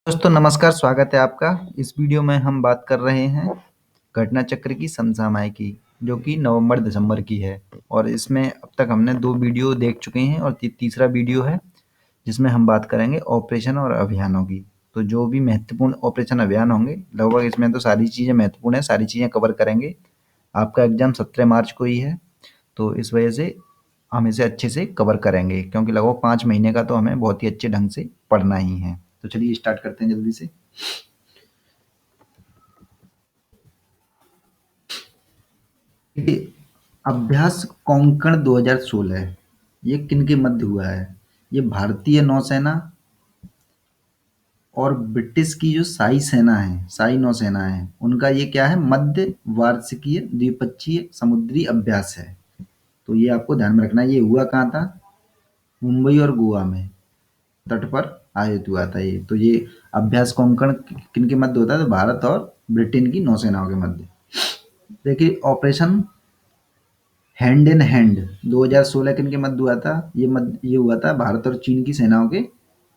दोस्तों नमस्कार, स्वागत है आपका। इस वीडियो में हम बात कर रहे हैं घटना चक्र की समसामयिक की, जो कि नवंबर-दिसंबर की है। और इसमें अब तक हमने 2 वीडियो देख चुके हैं और तीसरा वीडियो है जिसमें हम बात करेंगे ऑपरेशन और अभियानों की। तो जो भी महत्वपूर्ण ऑपरेशन अभियान होंगे, लगभग इसमें तो सारी चीज़ें महत्वपूर्ण हैं, सारी चीज़ें कवर करेंगे। आपका एग्ज़ाम 17 मार्च को ही है, तो इस वजह से हम इसे अच्छे से कवर करेंगे, क्योंकि लगभग 5 महीने का तो हमें बहुत ही अच्छे ढंग से पढ़ना ही है। तो चलिए स्टार्ट करते हैं जल्दी से। देखिए, अभ्यास कोंकण 2016 ये किनके मध्य हुआ है? ये भारतीय नौसेना और ब्रिटिश की जो शाही नौसेना है, उनका ये क्या है? मध्य वार्षिकीय द्विपक्षीय समुद्री अभ्यास है। तो ये आपको ध्यान में रखना है। ये हुआ कहाँ था? मुंबई और गोवा में तट पर आयोजित हुआ था ये। तो ये अभ्यास कोंकण किनके मध्य होता है? तो भारत और ब्रिटेन की नौसेनाओं के मध्य। देखिए, ऑपरेशन हैंड इन हैंड 2016 किनके मध्य हुआ था? ये हुआ था भारत और चीन की सेनाओं के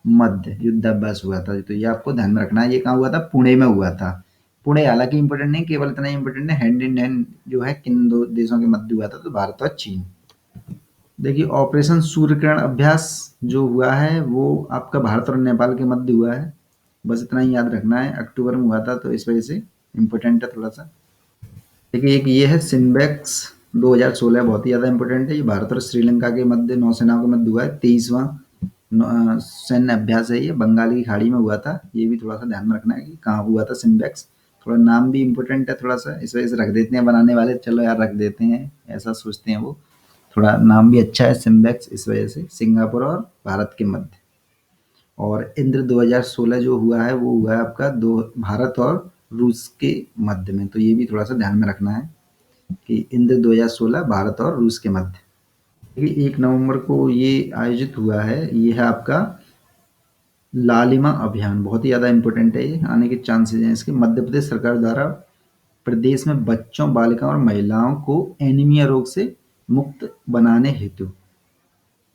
मध्य युद्धाभ्यास हुआ था। तो ये आपको ध्यान में रखना है। ये कहाँ हुआ था? पुणे में हुआ था। पुणे हालांकि इंपॉर्टेंट नहीं, केवल इतना ही इंपॉर्टेंट है हैंड इन हैंड जो है किन दो देशों के मध्य हुआ था, तो भारत और चीन। देखिए, ऑपरेशन सूर्यकिरण अभ्यास जो हुआ है वो आपका भारत और नेपाल के मध्य हुआ है। बस इतना ही याद रखना है। अक्टूबर में हुआ था, तो इस वजह से इम्पोर्टेंट है थोड़ा सा। देखिए, एक ये है सिम्बेक्स 2016, बहुत ही ज़्यादा इंपॉर्टेंट है। ये भारत और श्रीलंका के मध्य नौसेनाओं के मध्य हुआ है। 23वां सैन्य अभ्यास है। ये बंगाल की खाड़ी में हुआ था। ये भी थोड़ा सा ध्यान में रखना है कि कहाँ हुआ था सिम्बेक्स। थोड़ा नाम भी इम्पोर्टेंट है थोड़ा सा, इस वजह से रख देते हैं बनाने वाले, चलो यार रख देते हैं, ऐसा सोचते हैं वो। थोड़ा नाम भी अच्छा है सिम्बेक्स, इस वजह से सिंगापुर और भारत के मध्य। और इंद्र 2016 जो हुआ है वो हुआ है आपका दो भारत और रूस के मध्य में। तो ये भी थोड़ा सा ध्यान में रखना है कि इंद्र 2016 भारत और रूस के मध्य। देखिए, 1 नवंबर को ये आयोजित हुआ है। ये है आपका लालिमा अभियान, बहुत ही ज़्यादा इम्पोर्टेंट है। ये आने के चांसेस हैं इसके। मध्य प्रदेश सरकार द्वारा प्रदेश में बच्चों, बालिकाओं और महिलाओं को एनीमिया रोग से मुक्त बनाने हेतु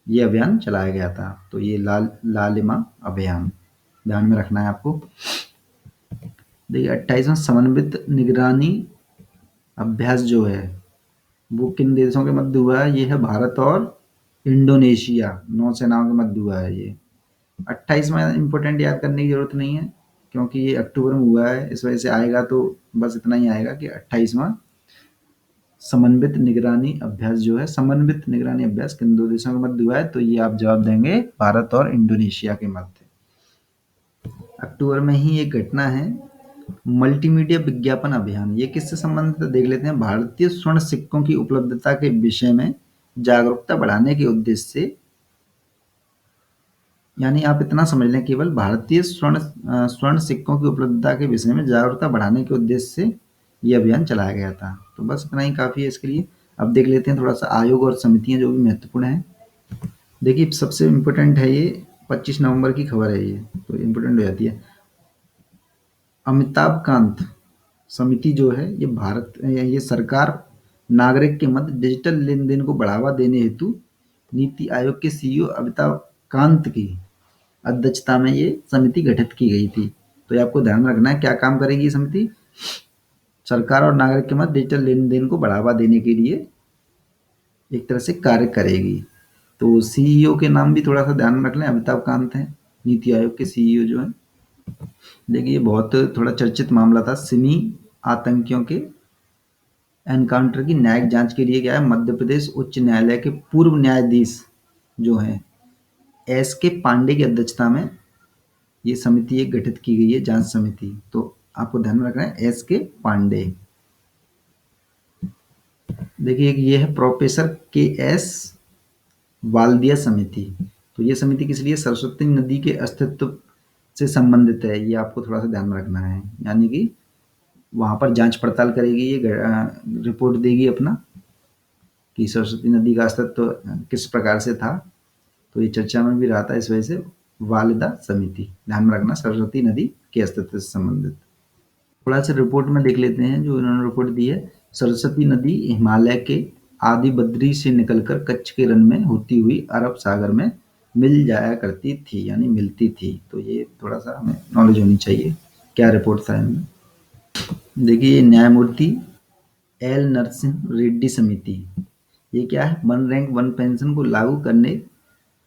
ये अभियान चलाया गया था। तो ये लालिमा अभियान ध्यान में रखना है आपको। देखिए, 28वां समन्वित निगरानी अभ्यास जो है वो किन देशों के मध्य हुआ है? ये है भारत और इंडोनेशिया नौसेनाओं के मध्य हुआ है ये। 28वां इंपॉर्टेंट याद करने की जरूरत नहीं है, क्योंकि ये अक्टूबर में हुआ है, इस वजह से आएगा तो बस इतना ही आएगा कि 28वां समन्वित निगरानी अभ्यास जो है, समन्वित निगरानी अभ्यास किन दो देशों के मध्य हुआ है? तो ये आप जवाब देंगे भारत और इंडोनेशिया के मध्य। अक्टूबर में ही एक घटना है, मल्टीमीडिया विज्ञापन अभियान। ये किससे संबंधित है? देख लेते हैं। भारतीय स्वर्ण सिक्कों की उपलब्धता के विषय में जागरूकता बढ़ाने के उद्देश्य से, यानी आप इतना समझ लें, केवल भारतीय स्वर्ण सिक्कों की उपलब्धता के विषय में जागरूकता बढ़ाने के उद्देश्य से ये अभियान चलाया गया था। तो बस इतना ही काफ़ी है इसके लिए। अब देख लेते हैं थोड़ा सा आयोग और समितियां जो भी महत्वपूर्ण हैं। देखिए, सबसे इम्पोर्टेंट है ये, 25 नवंबर की खबर है ये, तो इम्पोर्टेंट हो जाती है। अमिताभ कांत समिति जो है ये सरकार नागरिक के मध्य डिजिटल लेन देन को बढ़ावा देने हेतु नीति आयोग के सीईओ अमिताभ कांत की अध्यक्षता में ये समिति गठित की गई थी। तो ये आपको ध्यान रखना है, क्या काम करेगी ये समिति? सरकार और नागरिक के मध्य डिजिटल लेन देन को बढ़ावा देने के लिए एक तरह से कार्य करेगी। तो सीईओ के नाम भी थोड़ा सा ध्यान में रख लें, अमिताभ कांत हैं नीति आयोग के सीईओ जो हैं। देखिए, बहुत थोड़ा चर्चित मामला था सिमी आतंकियों के एनकाउंटर की न्यायिक जांच के लिए क्या है, मध्य प्रदेश उच्च न्यायालय के पूर्व न्यायाधीश जो हैं एस के पांडे की अध्यक्षता में ये समिति एक गठित की गई है, जांच समिति। तो आपको ध्यान में रखना है एस के पांडे। देखिए, एक ये है प्रोफेसर के एस वाल्दिया समिति। तो ये समिति किस लिए? सरस्वती नदी के अस्तित्व से संबंधित है। ये आपको थोड़ा सा ध्यान में रखना है, यानी कि वहां पर जांच पड़ताल करेगी, ये रिपोर्ट देगी अपना कि सरस्वती नदी का अस्तित्व किस प्रकार से था। तो ये चर्चा में भी रहा था, इस वजह से वालिदा समिति ध्यान में रखना, सरस्वती नदी के अस्तित्व से संबंधित। थोड़ा सा रिपोर्ट में देख लेते हैं जो इन्होंने रिपोर्ट दी है। सरस्वती नदी हिमालय के आदि बद्री से निकलकर कच्छ के रन में होती हुई अरब सागर में मिल जाया करती थी, यानी मिलती थी। तो ये थोड़ा सा हमें नॉलेज होनी चाहिए क्या रिपोर्ट था इनमें। देखिए न्यायमूर्ति एल नरसिंह रेड्डी समिति, ये क्या है, वन रैंक वन पेंशन को लागू करने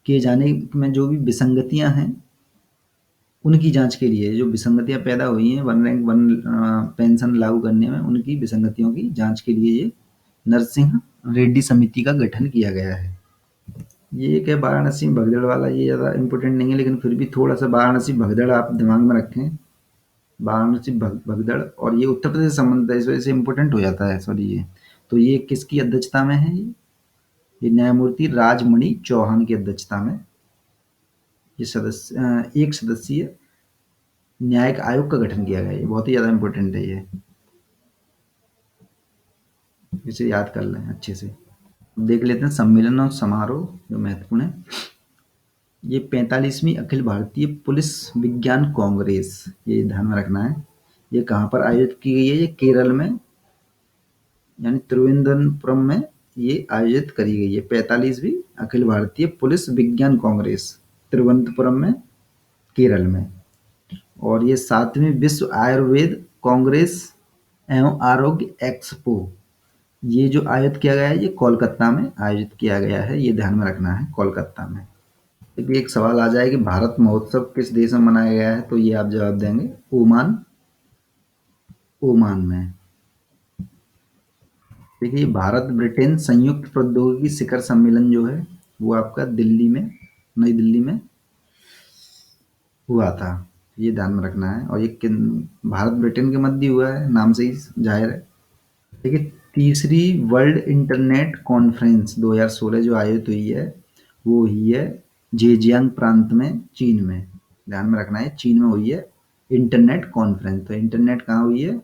किए जाने में जो भी विसंगतियां हैं उनकी जांच के लिए, जो विसंगतियां पैदा हुई हैं वन रैंक वन पेंशन लागू करने में, उनकी विसंगतियों की जांच के लिए ये नरसिंह रेड्डी समिति का गठन किया गया है। ये क्या वाराणसी भगदड़ वाला, ये ज़्यादा इम्पोर्टेंट नहीं है, लेकिन फिर भी थोड़ा सा वाराणसी भगदड़ आप दिमाग में रखें। वाराणसी भगदड़, और ये उत्तर प्रदेश से संबंधित है, इस वजह से इम्पोर्टेंट हो जाता है, सॉरी ये। तो ये किसकी अध्यक्षता में है, ये न्यायमूर्ति राजमणि चौहान की अध्यक्षता में ये एक सदस्यीय न्यायिक आयोग का गठन किया गया है। ये बहुत ही ज़्यादा इम्पोर्टेंट है, ये इसे याद कर लें अच्छे से। देख लेते हैं सम्मेलन और समारोह जो महत्वपूर्ण है। ये 45वीं अखिल भारतीय पुलिस विज्ञान कांग्रेस, ये ध्यान में रखना है। ये कहाँ पर आयोजित की गई है, ये केरल में, यानी त्रिवेंद्रपुरम में ये आयोजित करी गई है। 45वीं अखिल भारतीय पुलिस विज्ञान कांग्रेस तिरुवनंतपुरम में, केरल में। और ये 7वीं विश्व आयुर्वेद कांग्रेस एवं आरोग्य एक्सपो, ये जो आयोजित किया गया है ये कोलकाता में आयोजित किया गया है, ये ध्यान में रखना है, कोलकाता में। देखिए एक सवाल आ जाए कि भारत महोत्सव किस देश में मनाया गया है, तो ये आप जवाब देंगे ओमान, ओमान में। देखिए भारत ब्रिटेन संयुक्त प्रौद्योगिकी शिखर सम्मेलन जो है वो आपका दिल्ली में, नई दिल्ली में हुआ था, ये ध्यान में रखना है। और ये भारत ब्रिटेन के मध्य हुआ है, नाम से ही जाहिर है। देखिए तीसरी वर्ल्ड इंटरनेट कॉन्फ्रेंस 2016 जो आयोजित हुई है वो हुई है जेजियांग प्रांत में, चीन में। ध्यान में रखना है चीन में हुई है इंटरनेट कॉन्फ्रेंस। तो इंटरनेट कहाँ हुई है,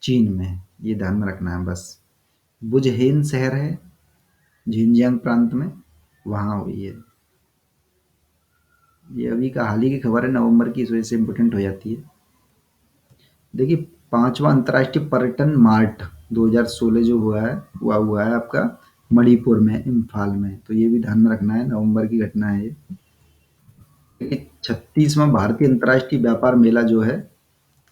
चीन में, ये ध्यान में रखना है बस। वुझेन शहर है झिंजियांग प्रांत में, वहाँ हुई है। ये अभी का हाल ही की खबर है, नवंबर की, इस वजह से इम्पोर्टेंट हो जाती है। देखिए 5वां अंतर्राष्ट्रीय पर्यटन मार्ट 2016 जो हुआ है वह हुआ है आपका मणिपुर में, इम्फाल में। तो ये भी ध्यान में रखना है, नवंबर की घटना है ये। देखिए 36वां भारतीय अंतर्राष्ट्रीय व्यापार मेला जो है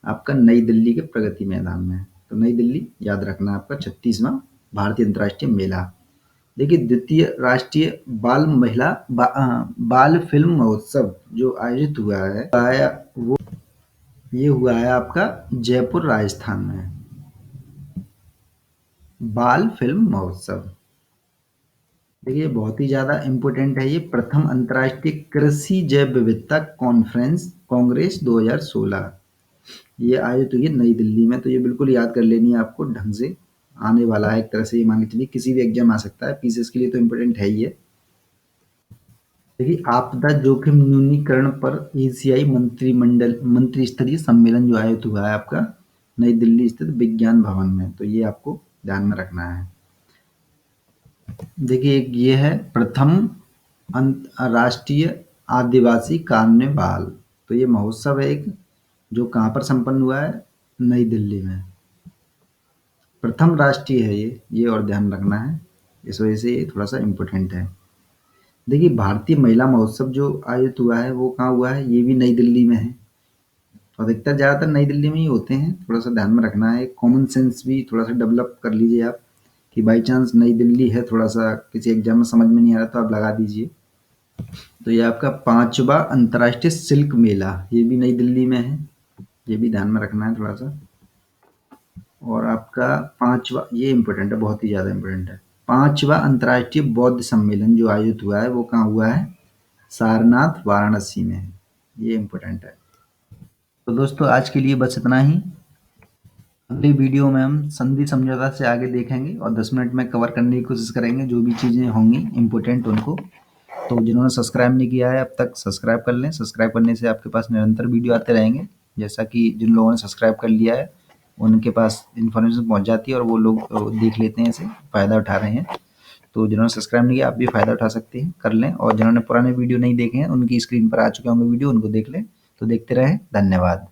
आपका नई दिल्ली के प्रगति मैदान में है। तो नई दिल्ली याद रखना है आपका 36वां भारतीय अंतर्राष्ट्रीय मेला। देखिए द्वितीय राष्ट्रीय बाल फिल्म महोत्सव जो आयोजित हुआ है वो ये हुआ है आपका जयपुर राजस्थान में, बाल फिल्म महोत्सव। देखिए बहुत ही ज़्यादा इम्पोर्टेंट है ये, प्रथम अंतर्राष्ट्रीय कृषि जैव विविधता कॉन्फ्रेंस कांग्रेस 2016, ये आयोजित हुई है नई दिल्ली में। तो ये बिल्कुल याद कर लेनी है आपको ढंग से, आने वाला है एक तरह से, ये मान के चलिए किसी भी एग्जाम आ सकता है, पीसीएस के लिए तो इम्पोर्टेंट है ही है। देखिए आपदा जोखिम न्यूनीकरण पर एशियाई मंत्री स्तरीय सम्मेलन जो आयोजित हुआ है आपका नई दिल्ली स्थित विज्ञान भवन में, तो ये आपको ध्यान में रखना है। देखिए एक ये है प्रथम अंतर्राष्ट्रीय आदिवासी कार्निवाल, तो ये महोत्सव है एक, जो कहाँ पर संपन्न हुआ है, नई दिल्ली में। प्रथम राष्ट्रीय है ये और ध्यान रखना है, इस वजह से ये थोड़ा सा इम्पोर्टेंट है। देखिए भारतीय महिला महोत्सव जो आयोजित हुआ है वो कहाँ हुआ है, ये भी नई दिल्ली में है। तो अधिकतर ज़्यादातर नई दिल्ली में ही होते हैं, थोड़ा सा ध्यान में रखना है। कॉमन सेंस भी थोड़ा सा डेवलप कर लीजिए आप, कि बाई चांस नई दिल्ली है, थोड़ा सा किसी एग्जाम में समझ में नहीं आ रहा तो आप लगा दीजिए। तो ये आपका 5वां अंतर्राष्ट्रीय सिल्क मेला, ये भी नई दिल्ली में है, ये भी ध्यान में रखना है थोड़ा सा। और आपका 5वां, ये इम्पोर्टेंट है, बहुत ही ज़्यादा इम्पोर्टेंट है, 5वां अंतर्राष्ट्रीय बौद्ध सम्मेलन जो आयोजित हुआ है वो कहाँ हुआ है, सारनाथ वाराणसी में, ये इम्पोर्टेंट है। तो दोस्तों आज के लिए बस इतना ही। अगली वीडियो में हम संधि समझौता से आगे देखेंगे और 10 मिनट में कवर करने की कोशिश करेंगे जो भी चीज़ें होंगी इम्पोर्टेंट उनको। तो जिन्होंने सब्सक्राइब नहीं किया है अब तक सब्सक्राइब कर लें, सब्सक्राइब करने से आपके पास निरंतर वीडियो आते रहेंगे। जैसा कि जिन लोगों ने सब्सक्राइब कर लिया है उनके पास इन्फॉर्मेशन पहुंच जाती है और वो लोग देख लेते हैं, इसे फ़ायदा उठा रहे हैं। तो जिन्होंने सब्सक्राइब नहीं किया आप भी फ़ायदा उठा सकते हैं, कर लें। और जिन्होंने पुराने वीडियो नहीं देखे हैं उनकी स्क्रीन पर आ चुके होंगे वीडियो, उनको देख लें। तो देखते रहें, धन्यवाद।